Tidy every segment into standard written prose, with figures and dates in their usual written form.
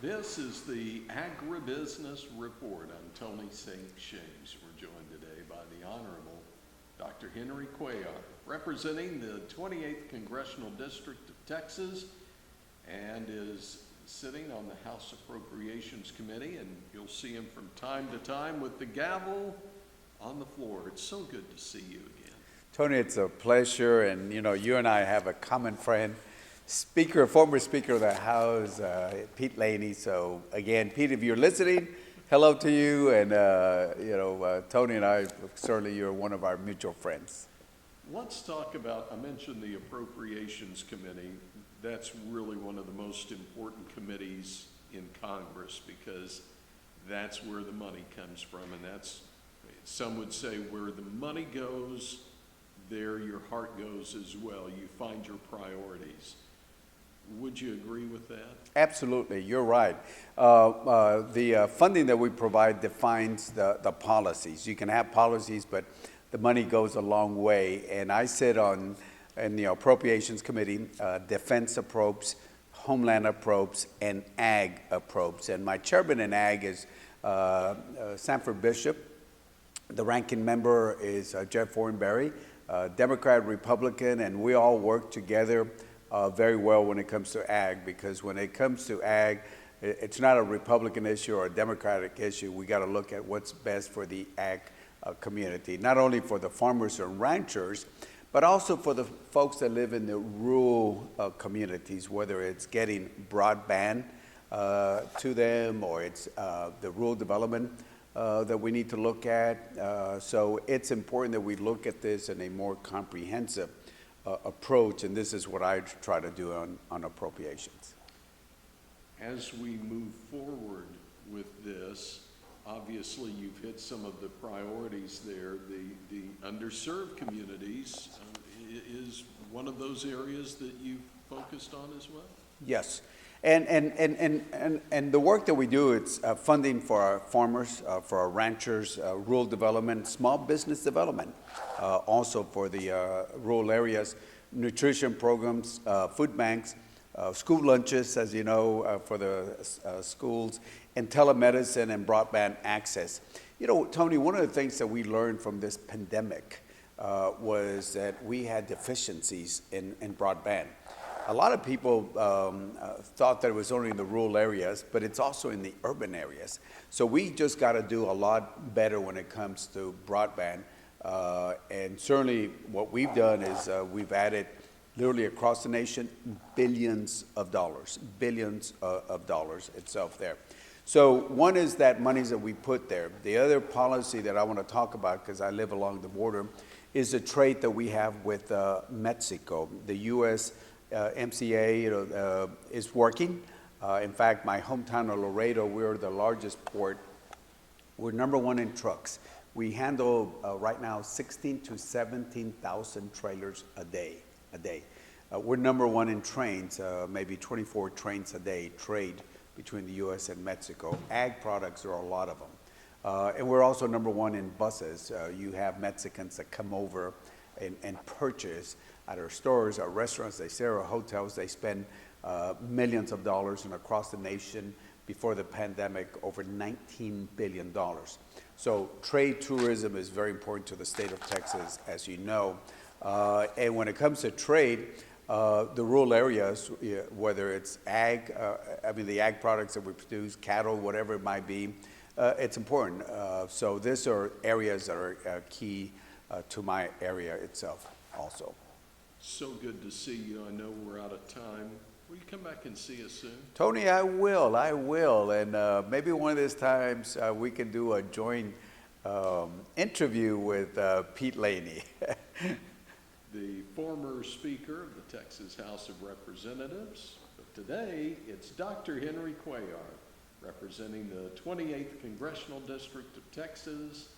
This is the Agribusiness Report. I'm Tony St. James. We're joined today by the Honorable Dr. Henry Cuellar, representing the 28th Congressional District of Texas, and is sitting on the House Appropriations Committee, and you'll see him from time to time with the gavel on the floor. It's so good to see you again. Tony, it's a pleasure, and you and I have a common friend, former Speaker of the House, Pete Laney. So again, Pete, if you're listening, hello to you, and Tony and I, certainly you're one of our mutual friends. Let's talk about, I mentioned the Appropriations Committee. That's really one of the most important committees in Congress because that's where the money comes from, and that's, some would say, where the money goes, there your heart goes as well. You find your priorities. Would you agree with that? Absolutely, you're right. The funding that we provide defines the policies. You can have policies, but the money goes a long way. And I sit in the Appropriations Committee, Defense Approps, Homeland Approps, and Ag Approps. And my chairman in Ag is Sanford Bishop. The ranking member is Jeff Fortenberry, Democrat, Republican, and we all work together very well when it comes to Ag, because when it comes to Ag, it's not a Republican issue or a Democratic issue. We got to look at what's best for the Ag community, not only for the farmers and ranchers, but also for the folks that live in the rural communities, whether it's getting broadband to them or it's the rural development that we need to look at. So it's important that we look at this in a more comprehensive approach, and this is what I try to do on appropriations. As we move forward with this, obviously you've hit some of the priorities there. The underserved communities is one of those areas that you've focused on as well? Yes. And the work that we do, it's funding for our farmers, for our ranchers, rural development, small business development, also for the rural areas, nutrition programs, food banks, school lunches, as you know, for the schools, and telemedicine and broadband access. Tony, one of the things that we learned from this pandemic was that we had deficiencies in broadband. A lot of people thought that it was only in the rural areas, but it's also in the urban areas. So we just got to do a lot better when it comes to broadband. And certainly what we've done is we've added literally across the nation billions of dollars itself there. So one is that monies that we put there. The other policy that I want to talk about, because I live along the border, is the trade that we have with Mexico. The U.S. MCA is working. In fact, my hometown of Laredo, we're the largest port. We're number one in trucks. We handle right now 16 to 17,000 trailers a day. We're number one in trains, maybe 24 trains a day trade between the U.S. and Mexico. Ag products, there are a lot of them. And we're also number one in buses. You have Mexicans that come over and purchase at our stores, our restaurants, they stay at our hotels, they spend millions of dollars, and across the nation before the pandemic, over $19 billion. So trade tourism is very important to the state of Texas, as you know. And when it comes to trade, the rural areas, whether it's ag, the ag products that we produce, cattle, whatever it might be, it's important. So these are areas that are key to my area itself also. So good to see you. I know we're out of time. Will you come back and see us soon? Tony, I will. And maybe one of these times we can do a joint interview with Pete Laney. The former Speaker of the Texas House of Representatives. But today, it's Dr. Henry Cuellar, representing the 28th Congressional District of Texas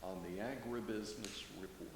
on the Agribusiness Report.